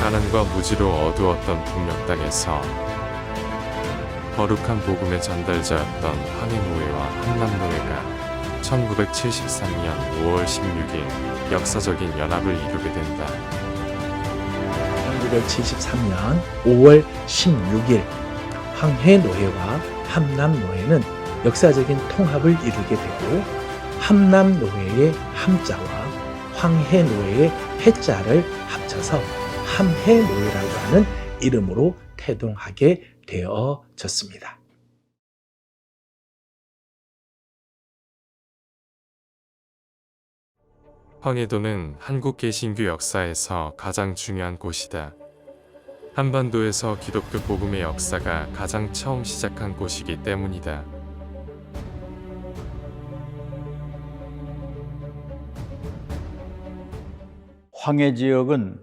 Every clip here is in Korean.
가난과 무지로 어두웠던 북녘 땅에서 거룩한 복음의 전달자였던 황해노예와 함남노예가 1973년 5월 16일 역사적인 연합을 이루게 된다. 1973년 5월 16일 황해노예와 함남노예는 역사적인 통합을 이루게 되고, 함남노예의 함자와 황해노예의 해자를 합쳐서 함해노예라고 하는 이름으로 태동하게 되어졌습니다. 황해도는 한국 개신교 역사에서 가장 중요한 곳이다. 한반도에서 기독교 복음의 역사가 가장 처음 시작한 곳이기 때문이다. 황해 지역은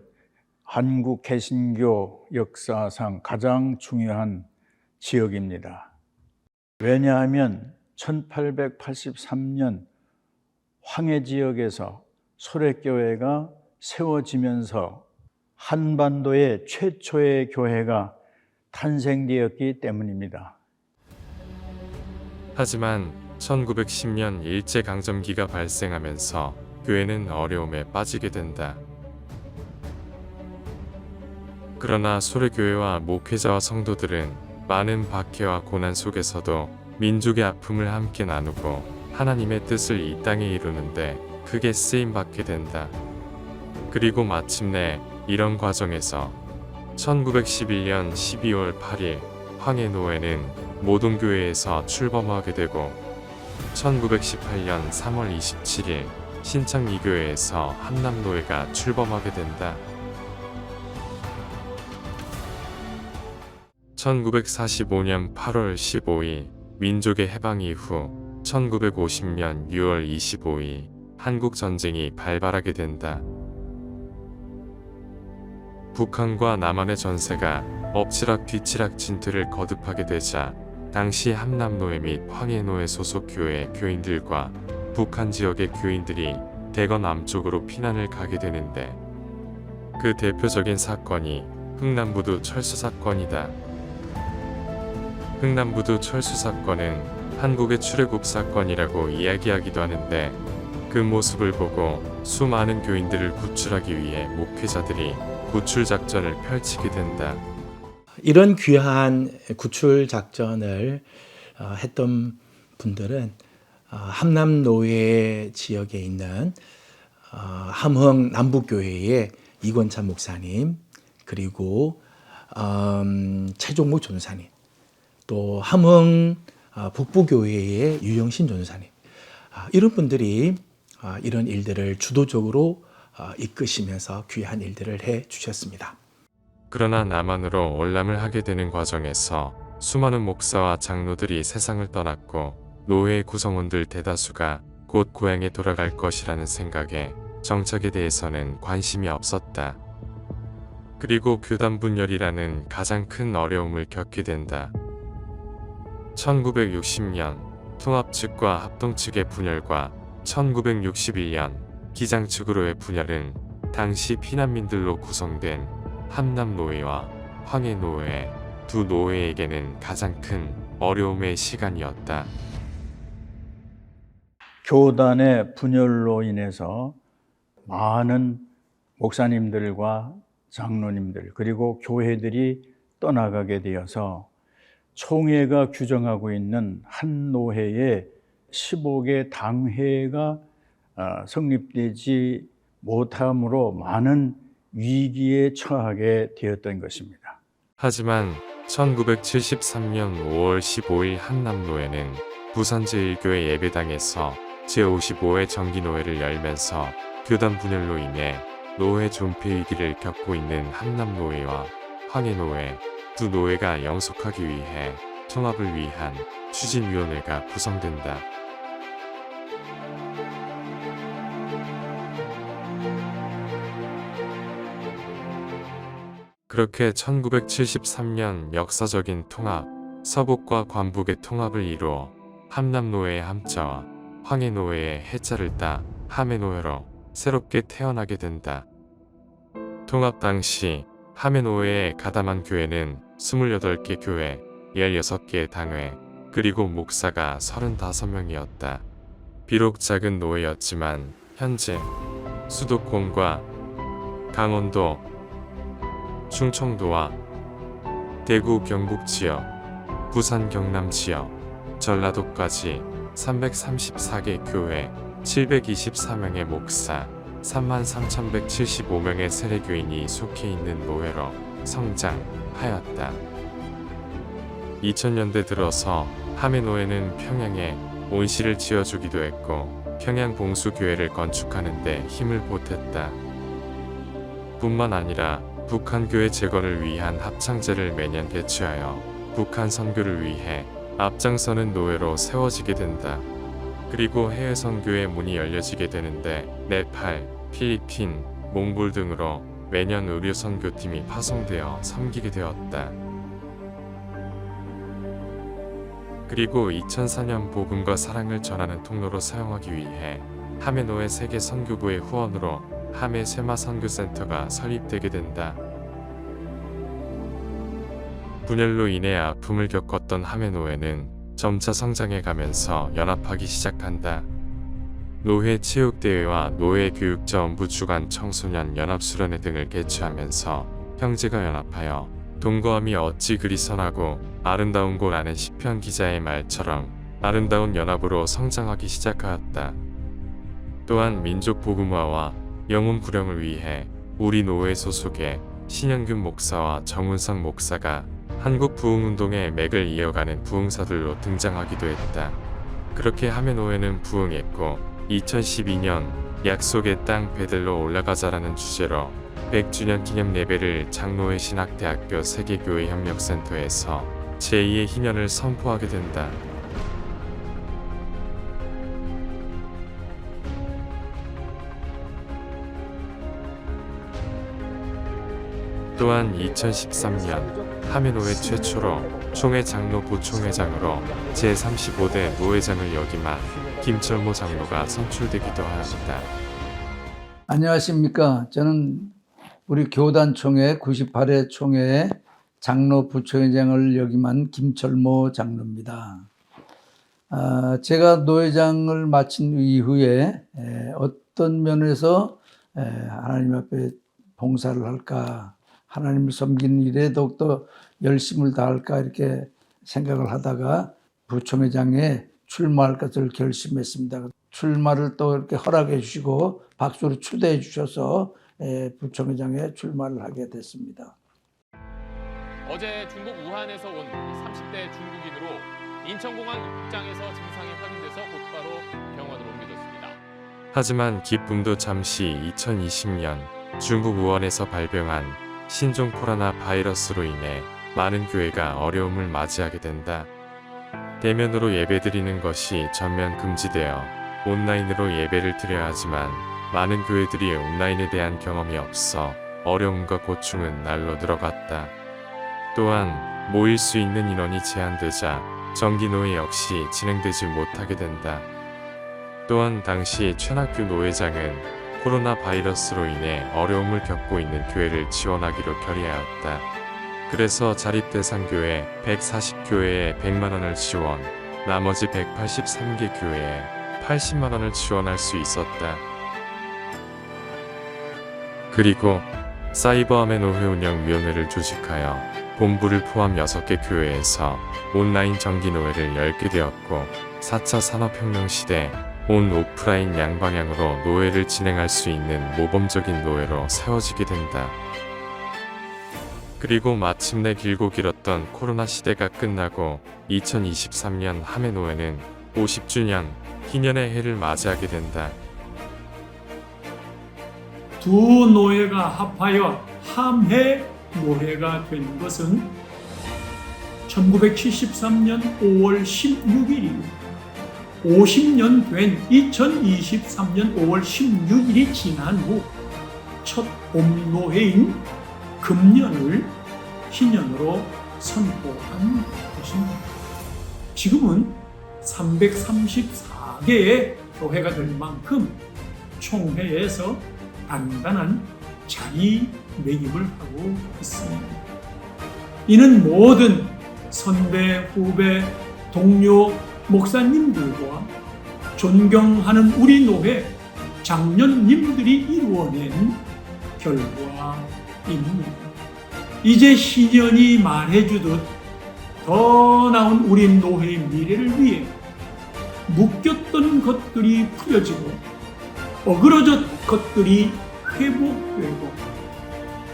한국 개신교 역사상 가장 중요한 지역입니다. 왜냐하면 1883년 황해 지역에서 소래교회가 세워지면서 한반도의 최초의 교회가 탄생되었기 때문입니다. 하지만 1910년 일제강점기가 발생하면서 교회는 어려움에 빠지게 된다. 그러나 소래교회와 목회자와 성도들은 많은 박해와 고난 속에서도 민족의 아픔을 함께 나누고 하나님의 뜻을 이 땅에 이루는데 크게 쓰임받게 된다. 그리고 마침내 이런 과정에서 1911년 12월 8일 황해노예는 모동교회에서 출범하게 되고, 1918년 3월 27일 신창 이교회에서 함남노예가 출범하게 된다. 1945년 8월 15일 민족의 해방 이후 1950년 6월 25일 한국전쟁이 발발하게 된다. 북한과 남한의 전세가 엎치락 뒤치락 진퇴를 거듭하게 되자 당시 함남노예 및 황해노예 소속 교회 교인들과 북한 지역의 교인들이 대거 남쪽으로 피난을 가게 되는데, 그 대표적인 사건이 흥남부두 철수 사건이다. 흥남부두 철수 사건은 한국의 출애굽 사건이라고 이야기하기도 하는데, 그 모습을 보고 수많은 교인들을 구출하기 위해 목회자들이 구출 작전을 펼치게 된다. 이런 귀한 구출 작전을 했던 분들은 함남노예 지역에 있는 함흥 남북교회의 이권찬 목사님, 그리고 최종목 전사님, 또 함흥 북부교회의 유영신 전사님, 이런 분들이 이런 일들을 주도적으로 이끄시면서 귀한 일들을 해 주셨습니다. 그러나 남한으로 월남을 하게 되는 과정에서 수많은 목사와 장로들이 세상을 떠났고, 노예 구성원들 대다수가 곧 고향에 돌아갈 것이라는 생각에 정착에 대해서는 관심이 없었다. 그리고 교단 분열이라는 가장 큰 어려움을 겪게 된다. 1960년 통합 측과 합동 측의 분열과 1961년 기장 측으로의 분열은 당시 피난민들로 구성된 함남노예와 황해노예 두 노예에게는 가장 큰 어려움의 시간이었다. 교단의 분열로 인해서 많은 목사님들과 장로님들, 그리고 교회들이 떠나가게 되어서 총회가 규정하고 있는 한 노회에 15개 당회가 성립되지 못함으로 많은 위기에 처하게 되었던 것입니다. 하지만 1973년 5월 15일 함남노예는 부산 제1교회 예배당에서 제55회 정기노회를 열면서 교단 분열로 인해 노예 존폐 위기를 겪고 있는 함남노예와 황해노예 두 노예가 영속하기 위해 통합을 위한 추진위원회가 구성된다. 그렇게 1973년 역사적인 통합, 서북과 관북의 통합을 이루어 함남노예의 함자와 황해노예의 해자를 따 함해노예로 새롭게 태어나게 된다. 통합 당시 하메노웨에 가담한 교회는 28개 교회, 16개의 당회, 그리고 목사가 35명이었다. 비록 작은 노회였지만 현재 수도권과 강원도, 충청도와 대구 경북 지역, 부산 경남 지역, 전라도까지 334개 교회, 724명의 목사, 33,175명의 세례교인이 속해 있는 노회로 성장하였다. 2000년대 들어서 하메노회는 평양에 온실을 지어주기도 했고 평양 봉수교회를 건축하는 데 힘을 보탰다. 뿐만 아니라 북한교회 재건을 위한 합창제를 매년 개최하여 북한 선교를 위해 앞장서는 노회로 세워지게 된다. 그리고 해외 선교의 문이 열려지게 되는데 네팔, 필리핀, 몽골 등으로 매년 의료 선교팀이 파송되어 섬기게 되었다. 그리고 2004년 복음과 사랑을 전하는 통로로 사용하기 위해 하메노회 세계 선교부의 후원으로 하메 세마 선교센터가 설립되게 된다. 분열로 인해 아픔을 겪었던 하메노회는 점차 성장해 가면서 연합하기 시작한다. 노회 체육대회와 노회 교육자원부 주간 청소년 연합수련회 등을 개최하면서 형제가 연합하여 동거함이 어찌 그리 선하고 아름다운고라는 시편 기자의 말처럼 아름다운 연합으로 성장하기 시작하였다. 또한 민족 복음화와 영혼 구령을 위해 우리 노회 소속의 신영균 목사와 정운성 목사가 한국 부흥운동의 맥을 이어가는 부흥사들로 등장하기도 했다. 그렇게 하메노회는 부흥했고 2012년 약속의 땅 베들로 올라가자라는 주제로 100주년 기념 예배를 장로회 신학대학교 세계교회협력센터에서 제2의 희년을 선포하게 된다. 또한 2013년 하메노회 최초로 총회 장로 부총회장으로 제35대 노회장을 역임한 김철모 장로가 선출되기도 하였다. 안녕하십니까. 저는 우리 교단총회 98회 총회의 장로 부총회장을 역임한 김철모 장로입니다. 제가 노회장을 마친 이후에 어떤 면에서 하나님 앞에 봉사를 할까, 하나님을 섬기는 일에 더욱더 열심을 다할까 이렇게 생각을 하다가 부총회장에 출마할 것을 결심했습니다. 출마를 또 이렇게 허락해 주시고 박수로 초대해 주셔서 부총회장에 출마를 하게 됐습니다. 어제 중국 우한에서 온 30대 중국인으로 인천공항 입장에서 증상이 확인돼서 곧바로 병원으로 옮겨졌습니다. 하지만 기쁨도 잠시 2020년 중국 우한에서 발병한 신종 코로나 바이러스로 인해 많은 교회가 어려움을 맞이하게 된다. 대면으로 예배드리는 것이 전면 금지되어 온라인으로 예배를 드려야 하지만 많은 교회들이 온라인에 대한 경험이 없어 어려움과 고충은 날로 늘어갔다. 또한 모일 수 있는 인원이 제한되자 정기노회 역시 진행되지 못하게 된다. 또한 당시 최낙규 노회장은 코로나 바이러스로 인해 어려움을 겪고 있는 교회를 지원하기로 결의하였다. 그래서 자립대상 교회 140교회에 100만원을 지원, 나머지 183개 교회에 80만원을 지원할 수 있었다. 그리고 사이버 하메노회 운영위원회를 조직하여 본부를 포함 6개 교회에서 온라인 정기노회를 열게 되었고 4차 산업혁명 시대 온 오프라인 양방향으로 노회를 진행할 수 있는 모범적인 노회로 세워지게 된다. 그리고 마침내 길고 길었던 코로나 시대가 끝나고 2023년 하메노회는 50주년 희년의 해를 맞이하게 된다. 두 노회가 합하여 함해 노회가 된 것은 1973년 5월 16일이고 50년 된 2023년 5월 16일이 지난 후 첫 봄노회인 금년을 희년으로 선포한 것입니다. 지금은 334개의 교회가 될 만큼 총회에서 단단한 자리 매김을 하고 있습니다. 이는 모든 선배, 후배, 동료, 목사님들과 존경하는 우리 노회 장년님들이 이루어낸 결과입니다. 이제 신년이 말해주듯 더 나은 우리 노회의 미래를 위해 묶였던 것들이 풀려지고 어그러졌 것들이 회복되고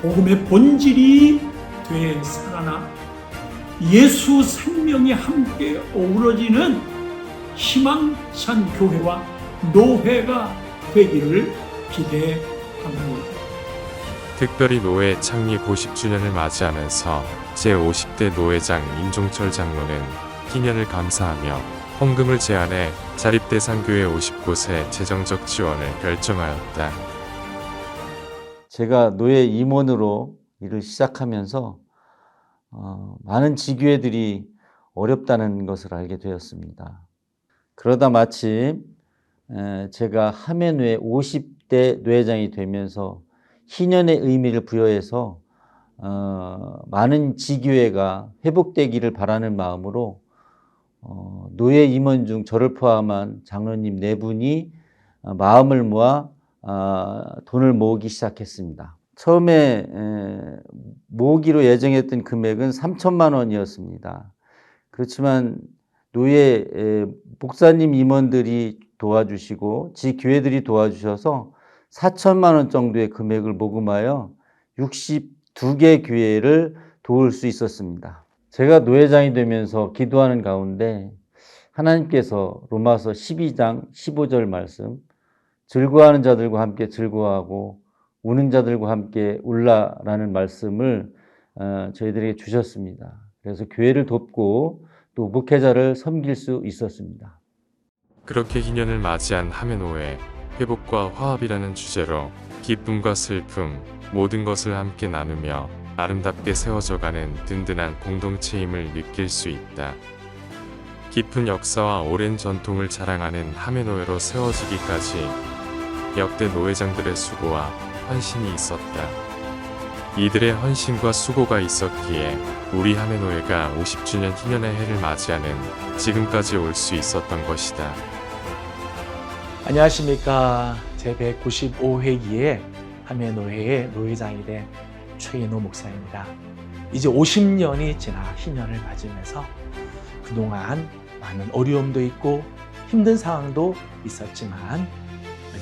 복음의 본질이 되살아나 예수 생명이 함께 어우러지는 희망찬 교회와 노회가 되기를 기대합니다. 특별히 노회 창립 50주년을 맞이하면서 제50대 노회장 임종철 장로는 희년을 감사하며 헌금을 제안해 자립대상교회 50곳의 재정적 지원을 결정하였다. 제가 노예 임원으로 일을 시작하면서 많은 지교회들이 어렵다는 것을 알게 되었습니다. 그러다 마침 제가 하면회 50대 노회장이 되면서 희년의 의미를 부여해서 많은 지교회가 회복되기를 바라는 마음으로 노예 임원 중 저를 포함한 장로님 4분이 마음을 모아 돈을 모으기 시작했습니다. 처음에 모으기로 예정했던 금액은 3천만 원이었습니다. 그렇지만 노예 목사님 임원들이 도와주시고 지교회들이 도와주셔서 4천만 원 정도의 금액을 모금하여 62개 교회를 도울 수 있었습니다. 제가 노회장이 되면서 기도하는 가운데 하나님께서 로마서 12장 15절 말씀, 즐거워하는 자들과 함께 즐거워하고 우는 자들과 함께 울라라는 말씀을 저희들에게 주셨습니다. 그래서 교회를 돕고 또 목회자를 섬길 수 있었습니다. 그렇게 희년을 맞이한 하면노회 회복과 화합이라는 주제로 기쁨과 슬픔 모든 것을 함께 나누며 아름답게 세워져가는 든든한 공동체임을 느낄 수 있다. 깊은 역사와 오랜 전통을 자랑하는 하면노회로 세워지기까지 역대 노회장들의 수고와 헌신이 있었다. 이들의 헌신과 수고가 있었기에 우리 하면노회가 50주년 희년의 해를 맞이하는 지금까지 올 수 있었던 것이다. 안녕하십니까. 제195회기에 하면노회의 노회장이 된 최인호 목사입니다. 이제 50년이 지나 희년을 맞으면서 그동안 많은 어려움도 있고 힘든 상황도 있었지만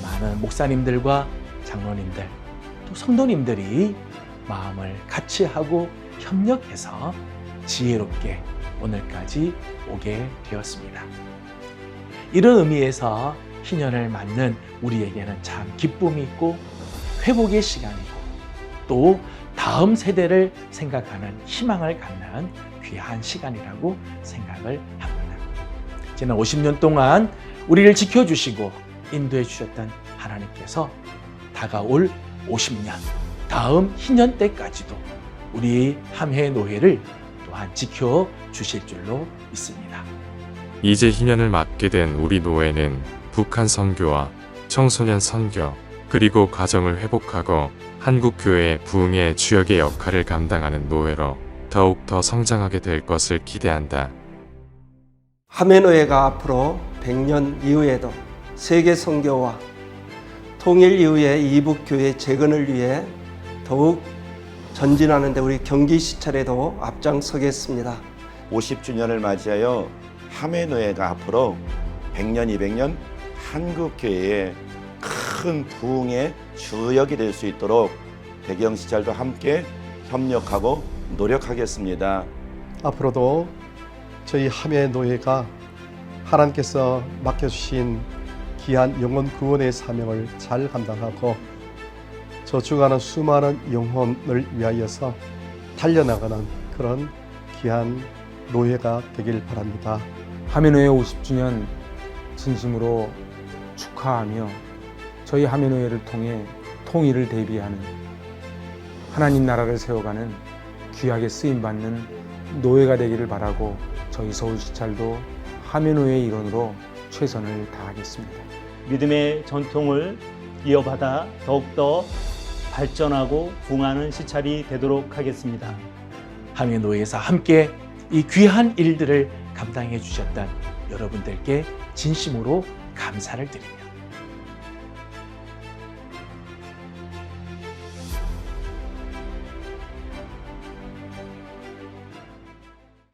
많은 목사님들과 장로님들 또 성도님들이 마음을 같이 하고 협력해서 지혜롭게 오늘까지 오게 되었습니다. 이런 의미에서 희년을 맞는 우리에게는 참 기쁨이 있고 회복의 시간이고 또 다음 세대를 생각하는 희망을 갖는 귀한 시간이라고 생각을 합니다. 지난 50년 동안 우리를 지켜주시고 인도해 주셨던 하나님께서 다가올 50년 다음 희년 때까지도 우리 함해노회를 또한 지켜주실 줄로 믿습니다. 이제 희년을 맞게 된 우리 노회는 북한 선교와 청소년 선교 그리고 가정을 회복하고 한국 교회의 부흥의 주역의 역할을 감당하는 노회로 더욱 더 성장하게 될 것을 기대한다. 하면노회가 앞으로 100년 이후에도 세계 선교와 통일 이후의 이북 교회 재건을 위해 더욱 전진하는 데 우리 경기시찰에도 앞장서겠습니다. 50주년을 맞이하여 하면노회가 앞으로 100년, 200년 한국교회의 큰 부흥의 주역이 될 수 있도록 배경시찰도 함께 협력하고 노력하겠습니다. 앞으로도 저희 하면노회가 하나님께서 맡겨주신 귀한 영혼 구원의 사명을 잘 감당하고 저축하는 수많은 영혼을 위하여서 달려나가는 그런 귀한 노회가 되길 바랍니다. 하면노회 50주년 진심으로 축하하며 저희 하면노회를 통해 통일을 대비하는 하나님 나라를 세워가는 귀하게 쓰임받는 노회가 되기를 바라고 저희 서울시찰도 하면노회의 일원으로 최선을 다하겠습니다. 믿음의 전통을 이어받아 더욱더 발전하고 부흥하는 시찰이 되도록 하겠습니다. 하매노예에서 함께 이 귀한 일들을 감당해 주셨던 여러분들께 진심으로 감사를 드립니다.